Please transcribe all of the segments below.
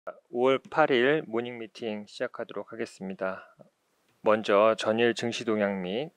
5월 8일 모닝 미팅 시작하도록 하겠습니다. 먼저 전일 증시 동향 및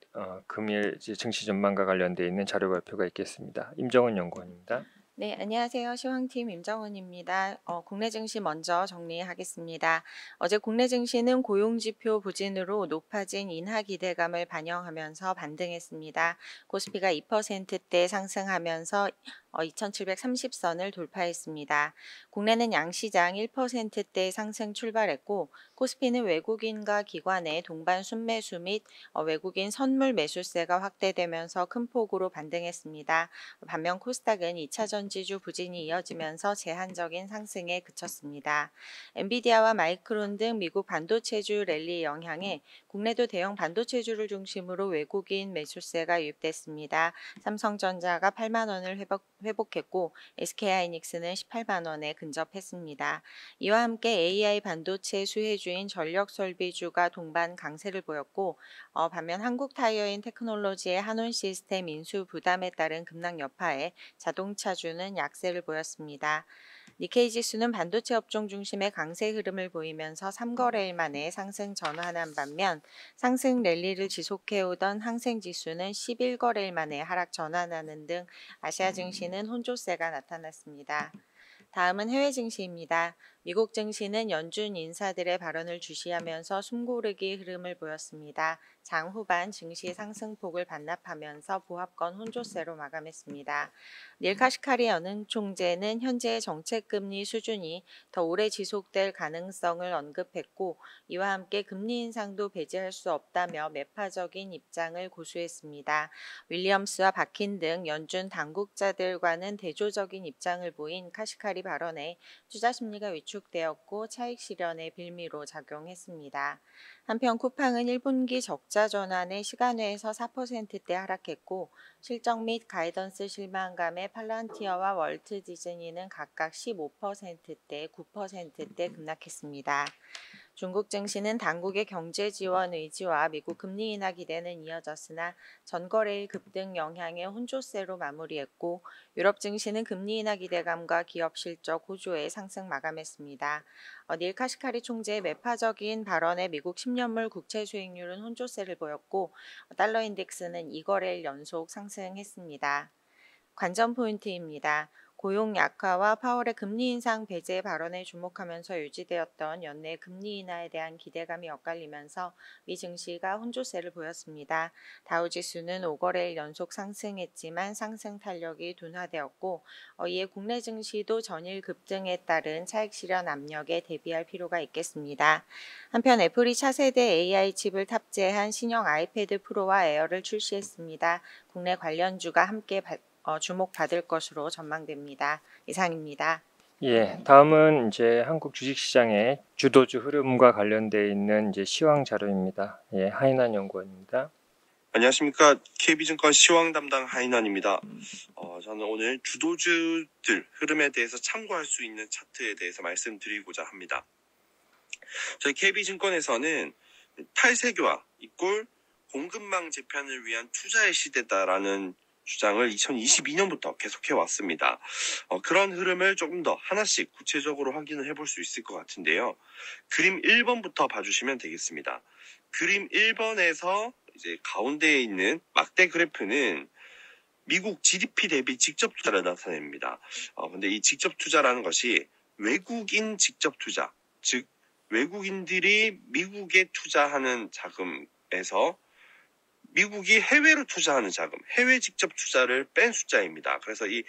금일 증시 전망과 관련되어 있는 자료 발표가 있겠습니다. 임정은 연구원입니다. 네, 안녕하세요. 시황팀 임정은입니다. 국내 증시 먼저 정리하겠습니다. 어제 국내 증시는 고용지표 부진으로 높아진 인하 기대감을 반영하면서 반등했습니다. 코스피가 2%대 상승하면서 2730선을 돌파했습니다. 국내는 양시장 1%대 상승 출발했고 코스피는 외국인과 기관의 동반 순매수 및 외국인 선물 매수세가 확대되면서 큰 폭으로 반등했습니다. 반면 코스닥은 2차 전지주 부진이 이어지면서 제한적인 상승에 그쳤습니다. 엔비디아와 마이크론 등 미국 반도체주 랠리 영향에 국내도 대형 반도체주를 중심으로 외국인 매수세가 유입됐습니다. 삼성전자가 8만 원을 회복했고 SK하이닉스는 18만 원에 근접했습니다. 이와 함께 AI 반도체 수혜주인 전력설비주가 동반 강세를 보였고 반면 한국타이어인 테크놀로지의 한온시스템 인수 부담에 따른 급락 여파에 자동차주는 약세를 보였습니다. 니케이 지수는 반도체 업종 중심의 강세 흐름을 보이면서 3거래일 만에 상승 전환한 반면 상승 랠리를 지속해오던 항생지수는 11거래일 만에 하락 전환하는 등 아시아 증시는 혼조세가 나타났습니다. 다음은 해외 증시입니다. 미국 증시는 연준 인사들의 발언을 주시하면서 숨고르기 흐름을 보였습니다. 장 후반 증시 상승폭을 반납하면서 보합권 혼조세로 마감했습니다. 닐 카시카리 연은 총재는 현재의 정책금리 수준이 더 오래 지속될 가능성을 언급했고 이와 함께 금리 인상도 배제할 수 없다며 매파적인 입장을 고수했습니다. 윌리엄스와 바킨 등 연준 당국자들과는 대조적인 입장을 보인 카시카리 발언에 투자 심리가 위축되었고 차익 실현의 빌미로 작용했습니다. 한편 쿠팡은 1분기 적자 전환의 시간외에서 4%대 하락했고 실적 및 가이던스 실망감에 팔란티어와 월트 디즈니는 각각 15%대, 9%대 급락했습니다. 중국 증시는 당국의 경제 지원 의지와 미국 금리 인하 기대는 이어졌으나 전거래일 급등 영향의 혼조세로 마무리했고 유럽 증시는 금리 인하 기대감과 기업 실적 호조에 상승 마감했습니다. 닐 카시카리 총재의 매파적인 발언에 미국 10년물 국채 수익률은 혼조세를 보였고 달러 인덱스는 2거래일 연속 상승했습니다. 관전 포인트입니다. 고용 약화와 파월의 금리 인상 배제 발언에 주목하면서 유지되었던 연내 금리 인하에 대한 기대감이 엇갈리면서 미 증시가 혼조세를 보였습니다. 다우지수는 5거래일 연속 상승했지만 상승 탄력이 둔화되었고 이에 국내 증시도 전일 급등에 따른 차익 실현 압력에 대비할 필요가 있겠습니다. 한편 애플이 차세대 AI 칩을 탑재한 신형 아이패드 프로와 에어를 출시했습니다. 국내 관련주가 함께 주목받을 것으로 전망됩니다. 이상입니다. 예, 다음은 이제 한국 주식시장의 주도주 흐름과 관련되어 있는 이제 시황 자료입니다. 예, 하인한 연구원입니다. 안녕하십니까. KB증권 시황 담당 하인환입니다. 저는 오늘 주도주들 흐름에 대해서 참고할 수 있는 차트에 대해서 말씀드리고자 합니다. 저희 KB증권에서는 탈세교화 이꼴 공급망 재편을 위한 투자의 시대다라는 주장을 2022년부터 계속해 왔습니다. 그런 흐름을 조금 더 하나씩 구체적으로 확인을 해볼 수 있을 것 같은데요. 그림 1번부터 봐주시면 되겠습니다. 그림 1번에서 이제 가운데에 있는 막대 그래프는 미국 GDP 대비 직접 투자를 나타냅니다. 근데 이 직접 투자라는 것이 외국인 직접 투자, 즉 외국인들이 미국에 투자하는 자금에서 미국이 해외로 투자하는 자금, 해외 직접 투자를 뺀 숫자입니다. 그래서 이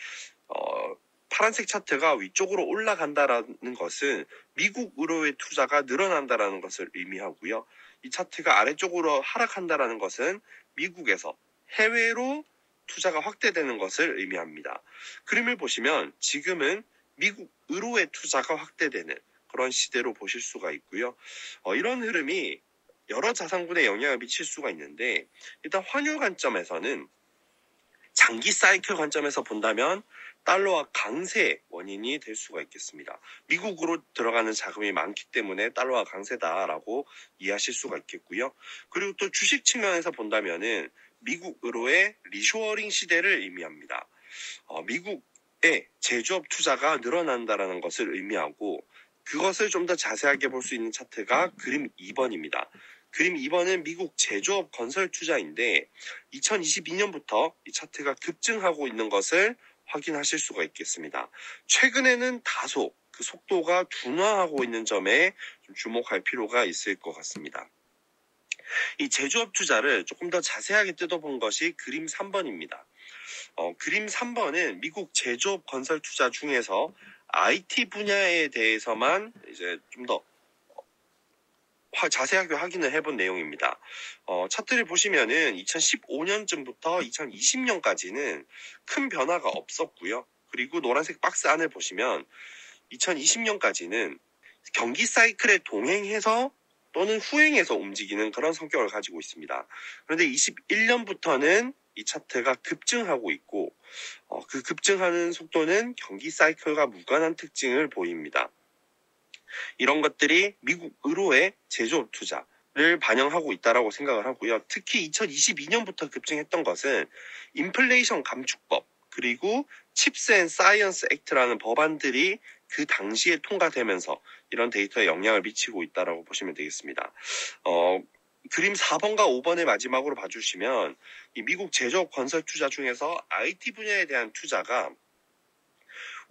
파란색 차트가 위쪽으로 올라간다라는 것은 미국으로의 투자가 늘어난다라는 것을 의미하고요. 이 차트가 아래쪽으로 하락한다라는 것은 미국에서 해외로 투자가 확대되는 것을 의미합니다. 그림을 보시면 지금은 미국으로의 투자가 확대되는 그런 시대로 보실 수가 있고요. 이런 흐름이 여러 자산군에 영향을 미칠 수가 있는데 일단 환율 관점에서는 장기 사이클 관점에서 본다면 달러와 강세 원인이 될 수가 있겠습니다. 미국으로 들어가는 자금이 많기 때문에 달러와 강세다라고 이해하실 수가 있겠고요. 그리고 또 주식 측면에서 본다면은 미국으로의 리쇼어링 시대를 의미합니다. 미국의 제조업 투자가 늘어난다라는 것을 의미하고 그것을 좀 더 자세하게 볼 수 있는 차트가 그림 2번입니다. 그림 2번은 미국 제조업 건설 투자인데 2022년부터 이 차트가 급증하고 있는 것을 확인하실 수가 있겠습니다. 최근에는 다소 그 속도가 둔화하고 있는 점에 좀 주목할 필요가 있을 것 같습니다. 이 제조업 투자를 조금 더 자세하게 뜯어본 것이 그림 3번입니다. 그림 3번은 미국 제조업 건설 투자 중에서 IT 분야에 대해서만 이제 좀 더 자세하게 확인을 해본 내용입니다. 차트를 보시면은 2015년쯤부터 2020년까지는 큰 변화가 없었고요. 그리고 노란색 박스 안을 보시면 2020년까지는 경기 사이클에 동행해서 또는 후행해서 움직이는 그런 성격을 가지고 있습니다. 그런데 21년부터는 이 차트가 급증하고 있고 그 급증하는 속도는 경기 사이클과 무관한 특징을 보입니다. 이런 것들이 미국 의료의 제조업 투자를 반영하고 있다고 생각을 하고요. 특히 2022년부터 급증했던 것은 인플레이션 감축법 그리고 칩스 앤 사이언스 액트라는 법안들이 그 당시에 통과되면서 이런 데이터에 영향을 미치고 있다고 보시면 되겠습니다. 그림 4번과 5번의 마지막으로 봐주시면 이 미국 제조업 건설 투자 중에서 IT 분야에 대한 투자가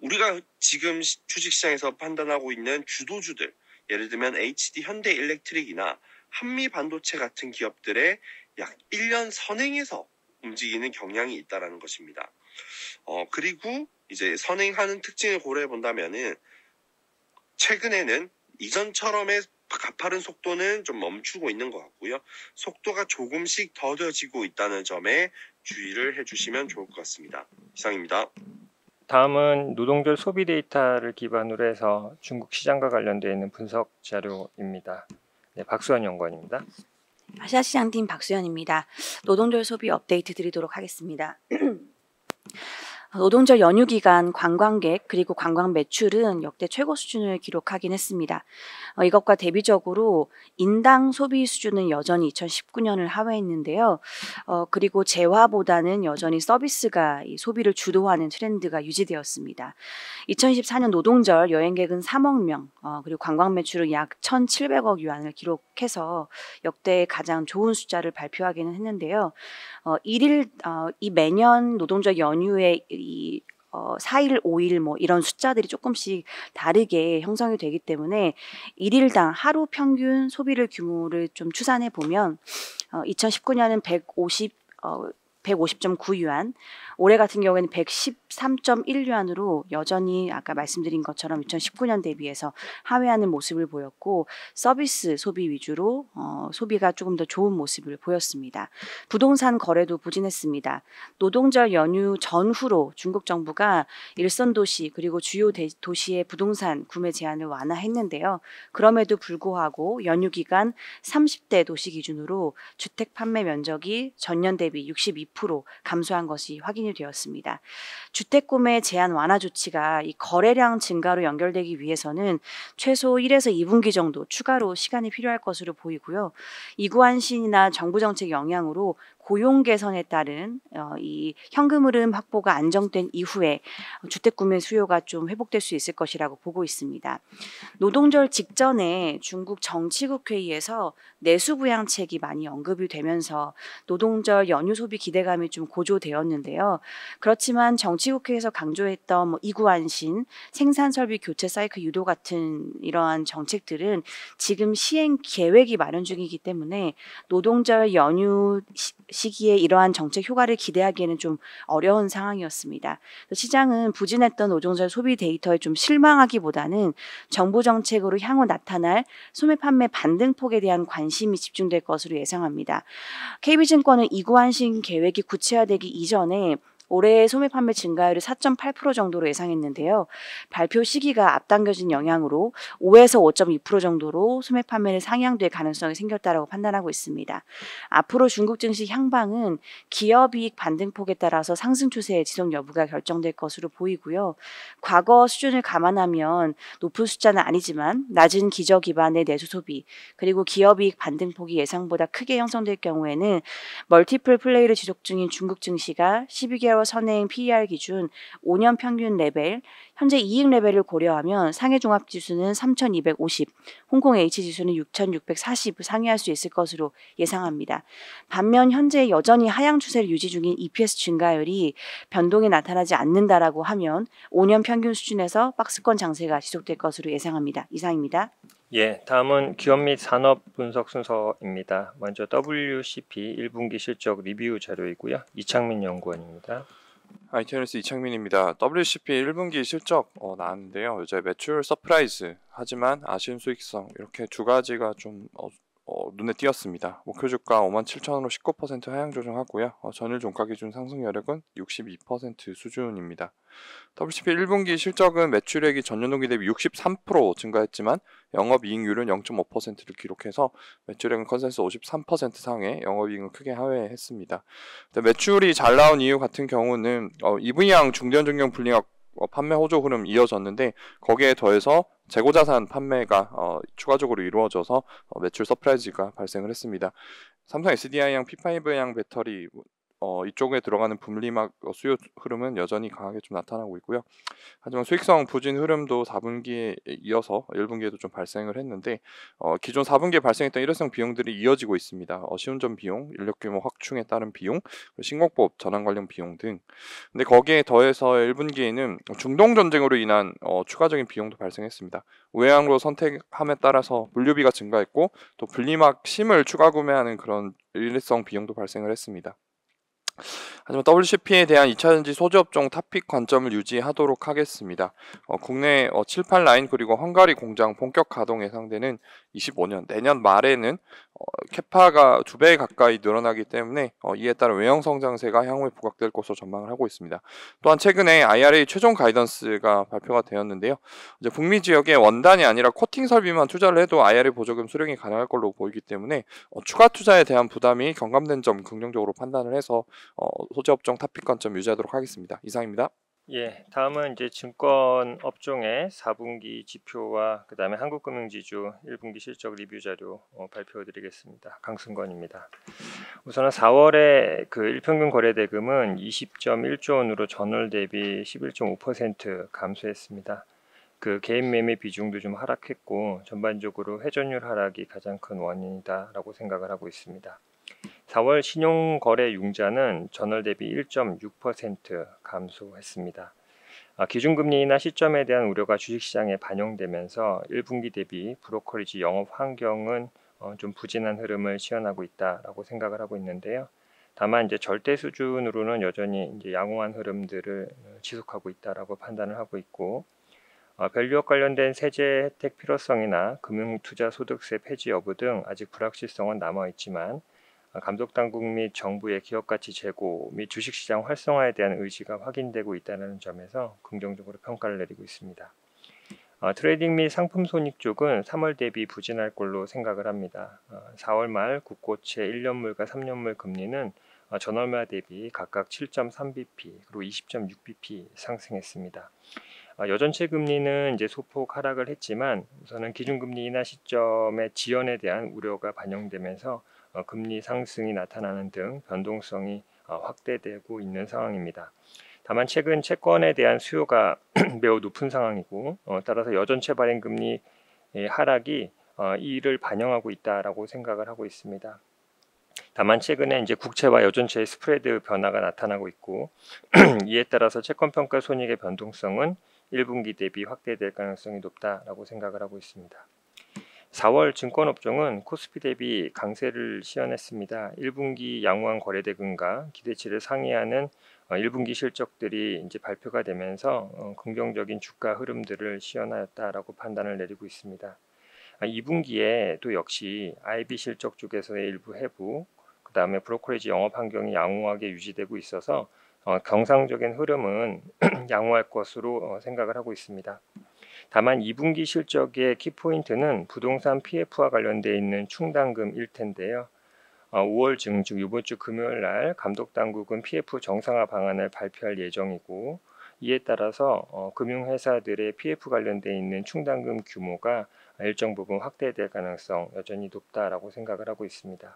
우리가 지금 주식시장에서 판단하고 있는 주도주들, 예를 들면 HD 현대일렉트릭이나 한미반도체 같은 기업들의 약 1년 선행해서 움직이는 경향이 있다는 것입니다. 그리고 이제 선행하는 특징을 고려해 본다면은 최근에는 이전처럼의 가파른 속도는 좀 멈추고 있는 것 같고요. 속도가 조금씩 더뎌지고 있다는 점에 주의를 해주시면 좋을 것 같습니다. 이상입니다. 다음은 노동절 소비 데이터를 기반으로 해서 중국 시장과 관련되어 있는 분석 자료입니다. 네, 박수환 연구원입니다. 아시아시장팀 박수연입니다. 노동절 소비 업데이트 드리도록 하겠습니다. 노동절 연휴 기간 관광객 그리고 관광 매출은 역대 최고 수준을 기록하긴 했습니다. 이것과 대비적으로 인당 소비 수준은 여전히 2019년을 하회했는데요. 그리고 재화보다는 여전히 서비스가 이 소비를 주도하는 트렌드가 유지되었습니다. 2024년 노동절 여행객은 3억 명, 그리고 관광 매출은 약 1,700억 유안을 기록해서 역대 가장 좋은 숫자를 발표하기는 했는데요. 이 매년 노동절 연휴에 4일, 5일 뭐 이런 숫자들이 조금씩 다르게 형성이 되기 때문에 1일당 하루 평균 소비를 규모를 좀 추산해 보면 2019년은 150.9 유안, 올해 같은 경우에는 113.1 유안으로 여전히 아까 말씀드린 것처럼 2019년 대비해서 하회하는 모습을 보였고 서비스 소비 위주로 소비가 조금 더 좋은 모습을 보였습니다. 부동산 거래도 부진했습니다. 노동절 연휴 전후로 중국 정부가 일선 도시 그리고 주요 도시의 부동산 구매 제한을 완화했는데요. 그럼에도 불구하고 연휴 기간 30대 도시 기준으로 주택 판매 면적이 전년 대비 62% 감소한 것이 확인이 되었습니다. 주택 구매 제한 완화 조치가 이 거래량 증가로 연결되기 위해서는 최소 1에서 2분기 정도 추가로 시간이 필요할 것으로 보이고요. 이구안신이나 정부 정책 영향으로 고용 개선에 따른 이 현금 흐름 확보가 안정된 이후에 주택 구매 수요가 좀 회복될 수 있을 것이라고 보고 있습니다. 노동절 직전에 중국 정치국 회의에서 내수 부양책이 많이 언급이 되면서 노동절 연휴 소비 기대감이 좀 고조되었는데요. 그렇지만 정치국회에서 강조했던 이구안신, 생산 설비 교체 사이클 유도 같은 이러한 정책들은 지금 시행 계획이 마련 중이기 때문에 노동절 연휴 시기에 이러한 정책 효과를 기대하기에는 좀 어려운 상황이었습니다. 시장은 부진했던 노동절 소비 데이터에 좀 실망하기보다는 정부 정책으로 향후 나타날 소매 판매 반등폭에 대한 관심이 집중될 것으로 예상합니다. KB증권은 이구안신 계획이 구체화되기 이전에 올해 소매 판매 증가율을 4.8% 정도로 예상했는데요. 발표 시기가 앞당겨진 영향으로 5에서 5.2% 정도로 소매 판매는 상향될 가능성이 생겼다고 판단하고 있습니다. 앞으로 중국 증시 향방은 기업이익 반등폭에 따라서 상승 추세의 지속 여부가 결정될 것으로 보이고요. 과거 수준을 감안하면 높은 숫자는 아니지만 낮은 기저 기반의 내수 소비 그리고 기업이익 반등폭이 예상보다 크게 형성될 경우에는 멀티플 플레이를 지속 중인 중국 증시가 12개월 필라로 선행 PER 기준 5년 평균 레벨, 현재 이익 레벨을 고려하면 상해 종합 지수는 3,250, 홍콩 H 지수는 6,640 상회할 수 있을 것으로 예상합니다. 반면 현재 여전히 하향 추세를 유지 중인 EPS 증가율이 변동이 나타나지 않는다라고 하면 5년 평균 수준에서 박스권 장세가 지속될 것으로 예상합니다. 이상입니다. 예, 다음은 기업 및 산업 분석 순서입니다. 먼저 WCP 1분기 실적 리뷰 자료이고요. 이창민 연구원입니다. ITNS 이창민입니다. WCP 1분기 실적 나왔는데요. 이제 매출 서프라이즈 하지만 아쉬운 수익성 이렇게 두 가지가 좀 눈에 띄었습니다. 목표 주가 57,000원으로 19% 하향 조정하고요. 전일 종가 기준 상승 여력은 62% 수준입니다. WCP 1분기 실적은 매출액이 전년 동기 대비 63% 증가했지만 영업이익률은 0.5%를 기록해서 매출액은 컨센서스 53% 상회, 영업이익은 크게 하회했습니다. 매출이 잘 나온 이유 같은 경우는 EV양 중견중견 불량학 판매 호조 흐름 이어졌는데 거기에 더해서 재고자산 판매가 추가적으로 이루어져서 매출 서프라이즈가 발생을 했습니다. 삼성 SDI양 P5양 배터리 이쪽에 들어가는 분리막 수요 흐름은 여전히 강하게 좀 나타나고 있고요. 하지만 수익성 부진 흐름도 4분기에 이어서 1분기에도 좀 발생을 했는데 기존 4분기에 발생했던 일회성 비용들이 이어지고 있습니다. 시운전 비용, 인력 규모 확충에 따른 비용, 신공법 전환 관련 비용 등. 근데 거기에 더해서 1분기에는 중동 전쟁으로 인한 추가적인 비용도 발생했습니다. 우회항로 선택함에 따라서 물류비가 증가했고 또 분리막 심을 추가 구매하는 그런 일회성 비용도 발생을 했습니다. 하지만 WCP에 대한 2차전지 소재업종 탑픽 관점을 유지하도록 하겠습니다. 국내 7, 8라인 그리고 헝가리 공장 본격 가동 예상되는 25년 내년 말에는 캐파가 2배 가까이 늘어나기 때문에 이에 따른 외형 성장세가 향후에 부각될 것으로 전망을 하고 있습니다. 또한 최근에 IRA 최종 가이던스가 발표가 되었는데요. 이제 북미 지역에 원단이 아니라 코팅 설비만 투자를 해도 IRA 보조금 수령이 가능할 걸로 보이기 때문에 추가 투자에 대한 부담이 경감된 점 긍정적으로 판단을 해서 소재업종 탑픽 관점 유지하도록 하겠습니다. 이상입니다. 예, 다음은 이제 증권 업종의 4분기 지표와 그다음에 한국금융지주 1분기 실적 리뷰 자료 발표드리겠습니다. 강승건입니다. 우선은 4월에 그 일평균 거래대금은 20.1조 원으로 전월 대비 11.5% 감소했습니다. 그 개인 매매 비중도 좀 하락했고 전반적으로 회전율 하락이 가장 큰 원인이다라고 생각을 하고 있습니다. 4월 신용거래 융자는 전월 대비 1.6% 감소했습니다. 기준금리 인하 시점에 대한 우려가 주식시장에 반영되면서 1분기 대비 브로커리지 영업 환경은 좀 부진한 흐름을 시현하고 있다라고 생각을 하고 있는데요. 다만 이제 절대 수준으로는 여전히 이제 양호한 흐름들을 지속하고 있다라고 판단을 하고 있고, 밸류업 관련된 세제 혜택 필요성이나 금융투자 소득세 폐지 여부 등 아직 불확실성은 남아 있지만 감독당국 및 정부의 기업가치 제고 및 주식시장 활성화에 대한 의지가 확인되고 있다는 점에서 긍정적으로 평가를 내리고 있습니다. 트레이딩 및 상품 손익 쪽은 3월 대비 부진할 걸로 생각을 합니다. 4월 말 국고채 1년물과 3년물 금리는 전월말 대비 각각 7.3bp 그리고 20.6bp 상승했습니다. 여전체 금리는 이제 소폭 하락을 했지만 우선은 기준금리 인하 시점의 지연에 대한 우려가 반영되면서 금리 상승이 나타나는 등 변동성이 확대되고 있는 상황입니다. 다만 최근 채권에 대한 수요가 매우 높은 상황이고 따라서 여전체 발행 금리 하락이 이를 반영하고 있다라고 생각을 하고 있습니다. 다만 최근에 이제 국채와 여전체의 스프레드 변화가 나타나고 있고 이에 따라서 채권 평가 손익의 변동성은 1분기 대비 확대될 가능성이 높다라고 생각을 하고 있습니다. 4월 증권업종은 코스피 대비 강세를 시현했습니다. 1분기 양호한 거래대금과 기대치를 상회하는 1분기 실적들이 이제 발표가 되면서 긍정적인 주가 흐름들을 시현하였다라고 판단을 내리고 있습니다. 2분기에 또 역시 IB 실적 쪽에서의 일부 해부, 그 다음에 브로커리지 영업 환경이 양호하게 유지되고 있어서 경상적인 흐름은 양호할 것으로 생각을 하고 있습니다. 다만 2분기 실적의 키포인트는 부동산 PF와 관련되어 있는 충당금일 텐데요. 5월 중 즉 이번 주 금요일 날 감독당국은 PF 정상화 방안을 발표할 예정이고 이에 따라서 금융회사들의 PF 관련되어 있는 충당금 규모가 일정 부분 확대될 가능성 여전히 높다라고 생각을 하고 있습니다.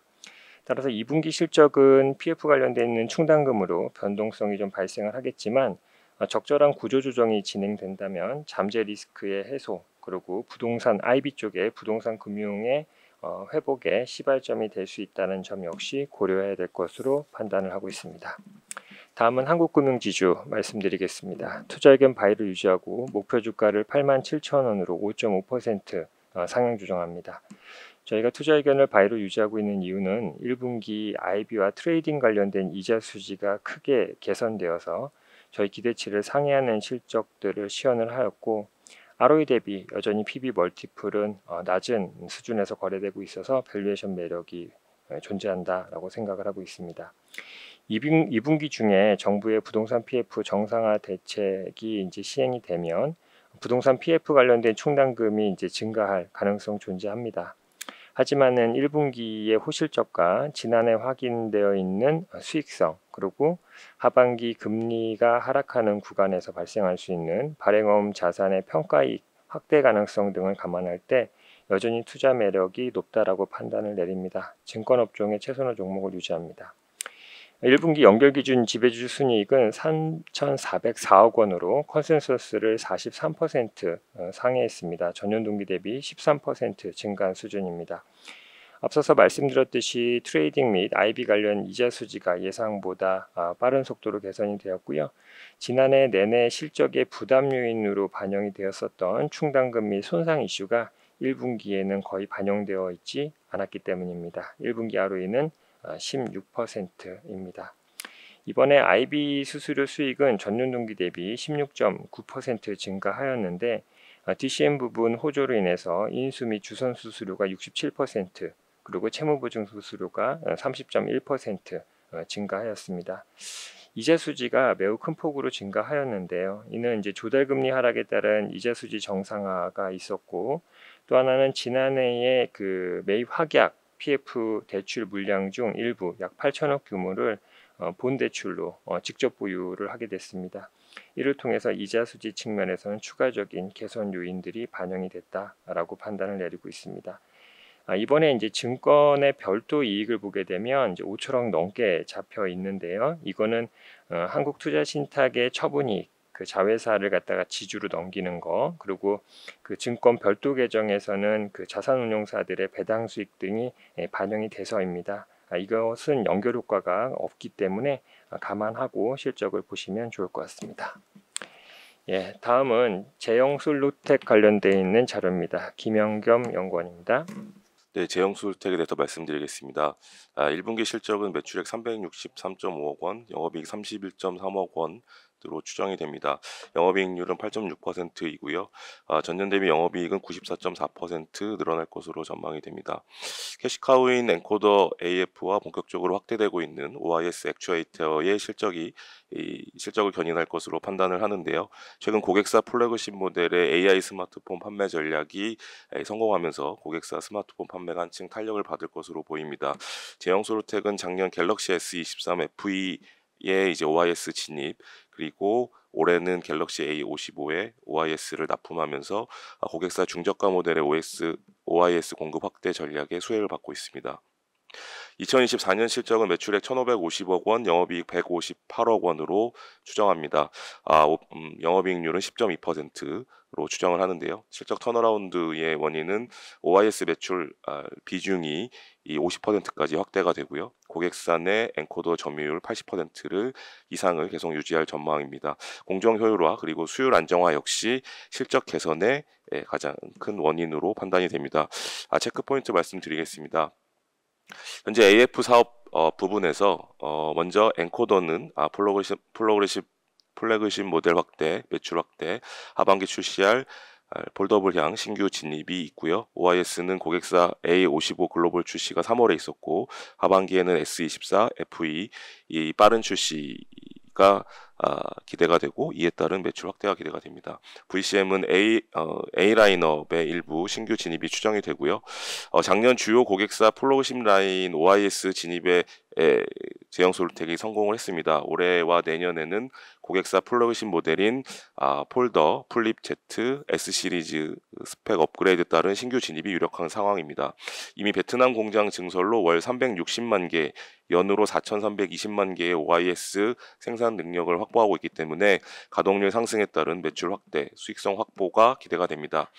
따라서 2분기 실적은 PF 관련돼 있는 충당금으로 변동성이 좀 발생을 하겠지만 적절한 구조조정이 진행된다면 잠재 리스크의 해소 그리고 부동산 IB 쪽의 부동산 금융의 회복에 시발점이 될 수 있다는 점 역시 고려해야 될 것으로 판단을 하고 있습니다. 다음은 한국금융지주 말씀드리겠습니다. 투자의견 바이를 유지하고 목표 주가를 87,000원으로 5.5% 상향 조정합니다. 저희가 투자의견을 바이로 유지하고 있는 이유는 1분기 IB와 트레이딩 관련된 이자 수지가 크게 개선되어서 저희 기대치를 상회하는 실적들을 시현을 하였고 ROE 대비 여전히 PB 멀티플은 낮은 수준에서 거래되고 있어서 밸류에이션 매력이 존재한다라고 생각을 하고 있습니다. 2분기 중에 정부의 부동산 PF 정상화 대책이 이제 시행이 되면 부동산 PF 관련된 충당금이 이제 증가할 가능성 존재합니다. 하지만은 1분기의 호실적과 지난해 확인되어 있는 수익성 그리고 하반기 금리가 하락하는 구간에서 발생할 수 있는 발행어음 자산의 평가이익 확대 가능성 등을 감안할 때 여전히 투자 매력이 높다라고 판단을 내립니다. 증권업종의 최선호 종목을 유지합니다. 1분기 연결 기준 지배주주 순이익은 3,404억 원으로 컨센서스를 43% 상회했습니다. 전년 동기 대비 13% 증가한 수준입니다. 앞서서 말씀드렸듯이 트레이딩 및 IB 관련 이자 수지가 예상보다 빠른 속도로 개선이 되었고요. 지난해 내내 실적의 부담 요인으로 반영이 되었었던 충당금 및 손상 이슈가 1분기에는 거의 반영되어 있지 않았기 때문입니다. 1분기 ROE는 16%입니다. 이번에 IB 수수료 수익은 전년 동기 대비 16.9% 증가하였는데 DCM 부분 호조로 인해서 인수 및 주선 수수료가 67% 그리고 채무보증 수수료가 30.1% 증가하였습니다. 이자 수지가 매우 큰 폭으로 증가하였는데요. 이는 이제 조달금리 하락에 따른 이자 수지 정상화가 있었고 또 하나는 지난해에 그 매입 확약 PF 대출 물량 중 일부 약 8천억 규모를 본 대출로 직접 보유를 하게 됐습니다. 이를 통해서 이자 수지 측면에서는 추가적인 개선 요인들이 반영이 됐다라고 판단을 내리고 있습니다. 이번에 이제 증권의 별도 이익을 보게 되면 이제 5천억 넘게 잡혀 있는데요. 이거는 한국투자신탁의 처분이익 그 자회사를 갖다가 지주로 넘기는 거 그리고 그 증권 별도 계정에서는 그 자산운용사들의 배당 수익 등이 반영이 돼서입니다. 이것은 연결 효과가 없기 때문에 감안하고 실적을 보시면 좋을 것 같습니다. 예, 다음은 제형솔루텍 관련되어 있는 자료입니다. 김영겸 연구원입니다. 네, 제형솔루텍에 대해서 말씀드리겠습니다. 1분기 실적은 매출액 363.5억 원, 영업이익 31.3억 원으로 추정이 됩니다. 영업이익률은 8.6%이고요. 전년 대비 영업이익은 94.4% 늘어날 것으로 전망이 됩니다. 캐시카우인 엔코더 AF와 본격적으로 확대되고 있는 OIS 액추에이터의 실적을 견인할 것으로 판단을 하는데요. 최근 고객사 플래그십 모델의 AI 스마트폰 판매 전략이 성공하면서 고객사 스마트폰 판매가 한층 탄력을 받을 것으로 보입니다. 제형솔루텍은 작년 갤럭시 S23 FE의 이제 OIS 진입 그리고 올해는 갤럭시 A55에 OIS를 납품하면서 고객사 중저가 모델의 OIS 공급 확대 전략의 수혜를 받고 있습니다. 2024년 실적은 매출액 1,550억 원, 영업이익 158억 원으로 추정합니다. 영업이익률은 10.2%로 추정을 하는데요. 실적 턴어라운드의 원인은 OIS 매출 비중이 50%까지 확대가 되고요. 고객사 내 엔코더 점유율 80%를 이상을 계속 유지할 전망입니다. 공정 효율화 그리고 수율 안정화 역시 실적 개선의 가장 큰 원인으로 판단이 됩니다. 체크 포인트 말씀드리겠습니다. 현재 AF 사업 부분에서 먼저 엔코더는 플래그십 모델 확대, 매출 확대, 하반기 출시할 폴더블향 신규 진입이 있고요. OIS는 고객사 A55 글로벌 출시가 3월에 있었고 하반기에는 S24, FE 이 빠른 출시가 기대가 되고 이에 따른 매출 확대가 기대가 됩니다. VCM은 A라인업의 일부 신규 진입이 추정이 되고요. 작년 주요 고객사 플래그십 라인 OIS 진입에 제형솔루텍이 성공을 했습니다. 올해와 내년에는 고객사 플래그십 모델인 폴더, 플립 Z, S 시리즈 스펙 업그레이드 따른 신규 진입이 유력한 상황입니다. 이미 베트남 공장 증설로 월 360만 개, 연으로 4,320만 개의 OIS 생산 능력을 확보하고 있기 때문에 가동률 상승에 따른 매출 확대, 수익성 확보가 기대가 됩니다.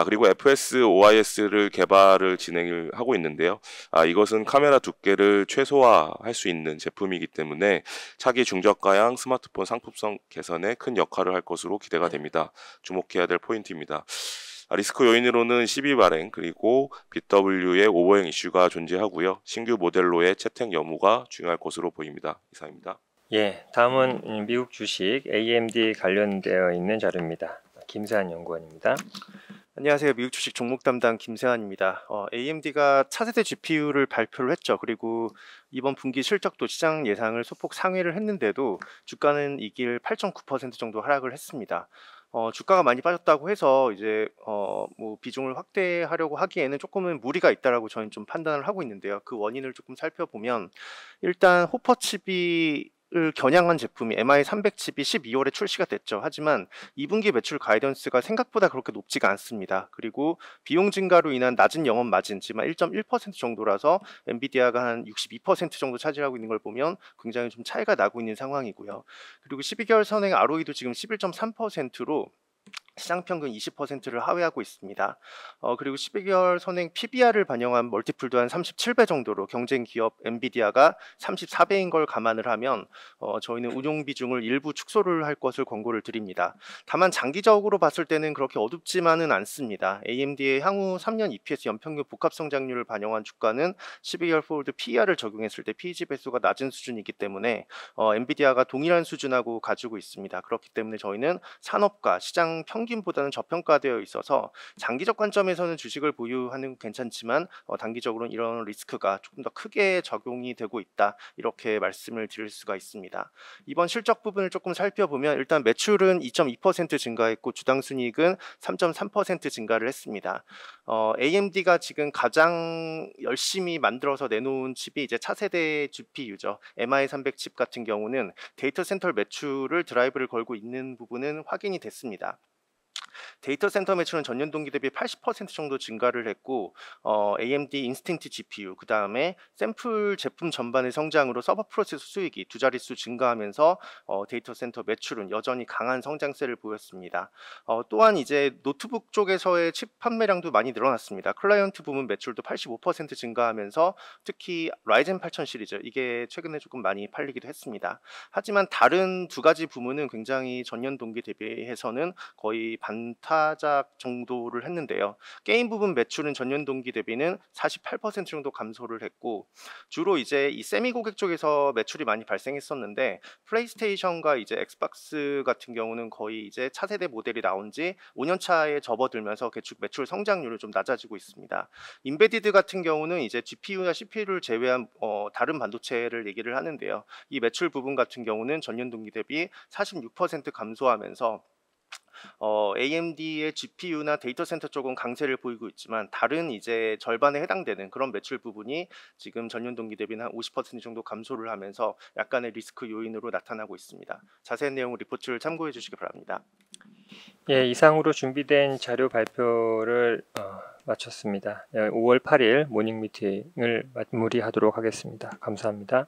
그리고 FS OIS를 개발을 진행을 하고 있는데요. 이것은 카메라 두께를 최소화할 수 있는 제품이기 때문에 차기 중저가형 스마트폰 상품성 개선에 큰 역할을 할 것으로 기대가 됩니다. 주목해야 될 포인트입니다. 리스크 요인으로는 12 발행 그리고 BW의 오버행 이슈가 존재하고요. 신규 모델로의 채택 여부가 중요할 것으로 보입니다. 이상입니다. 예, 다음은 미국 주식 AMD 관련되어 있는 자료입니다. 김세한 연구원입니다. 안녕하세요. 미국 주식 종목 담당 김세환입니다. AMD가 차세대 GPU를 발표를 했죠. 그리고 이번 분기 실적도 시장 예상을 소폭 상회를 했는데도 주가는 이길 8.9% 정도 하락을 했습니다. 주가가 많이 빠졌다고 해서 이제 뭐 비중을 확대하려고 하기에는 조금은 무리가 있다라고 저는 좀 판단을 하고 있는데요. 그 원인을 조금 살펴보면 일단 호퍼 칩이 을 겨냥한 제품이 MI300 칩이 12월에 출시가 됐죠. 하지만 2분기 매출 가이던스가 생각보다 그렇게 높지가 않습니다. 그리고 비용 증가로 인한 낮은 영업 마진지만 1.1% 정도라서 엔비디아가 한 62% 정도 차지하고 있는 걸 보면 굉장히 좀 차이가 나고 있는 상황이고요. 그리고 12개월 선행 ROE도 지금 11.3%로 시장 평균 20%를 하회하고 있습니다. 그리고 12개월 선행 PBR을 반영한 멀티플도 한 37배 정도로 경쟁 기업 엔비디아가 34배인 걸 감안을 하면 저희는 운용 비중을 일부 축소를 할 것을 권고를 드립니다. 다만 장기적으로 봤을 때는 그렇게 어둡지만은 않습니다. AMD의 향후 3년 EPS 연평균 복합 성장률을 반영한 주가는 12개월 포워드 PER을 적용했을 때 PEG 배수가 낮은 수준이기 때문에 엔비디아가 동일한 수준하고 가지고 있습니다. 그렇기 때문에 저희는 산업과 시장 평균보다는 저평가되어 있어서 장기적 관점에서는 주식을 보유하는 건 괜찮지만 단기적으로는 이런 리스크가 조금 더 크게 적용이 되고 있다, 이렇게 말씀을 드릴 수가 있습니다. 이번 실적 부분을 조금 살펴보면 일단 매출은 2.2% 증가했고 주당 순이익은 3.3% 증가를 했습니다. AMD가 지금 가장 열심히 만들어서 내놓은 칩이 이제 차세대 GPU죠. MI300 칩 같은 경우는 데이터 센터 매출을 드라이브를 걸고 있는 부분은 확인이 됐습니다. 데이터 센터 매출은 전년 동기 대비 80% 정도 증가를 했고 AMD 인스팅트 GPU, 그 다음에 샘플 제품 전반의 성장으로 서버 프로세서 수익이 두 자릿수 증가하면서 데이터 센터 매출은 여전히 강한 성장세를 보였습니다. 또한 이제 노트북 쪽에서의 칩 판매량도 많이 늘어났습니다. 클라이언트 부문 매출도 85% 증가하면서 특히 라이젠 8000 시리즈, 이게 최근에 조금 많이 팔리기도 했습니다. 하지만 다른 두 가지 부문은 굉장히 전년 동기 대비해서는 거의 반타작 정도를 했는데요. 게임 부분 매출은 전년 동기 대비는 48% 정도 감소를 했고, 주로 이제 이 세미 고객 쪽에서 매출이 많이 발생했었는데 플레이스테이션과 이제 엑스박스 같은 경우는 거의 이제 차세대 모델이 나온 지 5년 차에 접어들면서 개축 매출 성장률이 좀 낮아지고 있습니다. 인베디드 같은 경우는 이제 GPU나 CPU를 제외한 다른 반도체를 얘기를 하는데요. 이 매출 부분 같은 경우는 전년 동기 대비 46% 감소하면서 AMD의 GPU나 데이터 센터 쪽은 강세를 보이고 있지만 다른 이제 절반에 해당되는 그런 매출 부분이 지금 전년 동기 대비는 한 50% 정도 감소를 하면서 약간의 리스크 요인으로 나타나고 있습니다. 자세한 내용 리포트를 참고해 주시기 바랍니다. 예, 이상으로 준비된 자료 발표를 마쳤습니다. 5월 8일 모닝 미팅을 마무리하도록 하겠습니다. 감사합니다.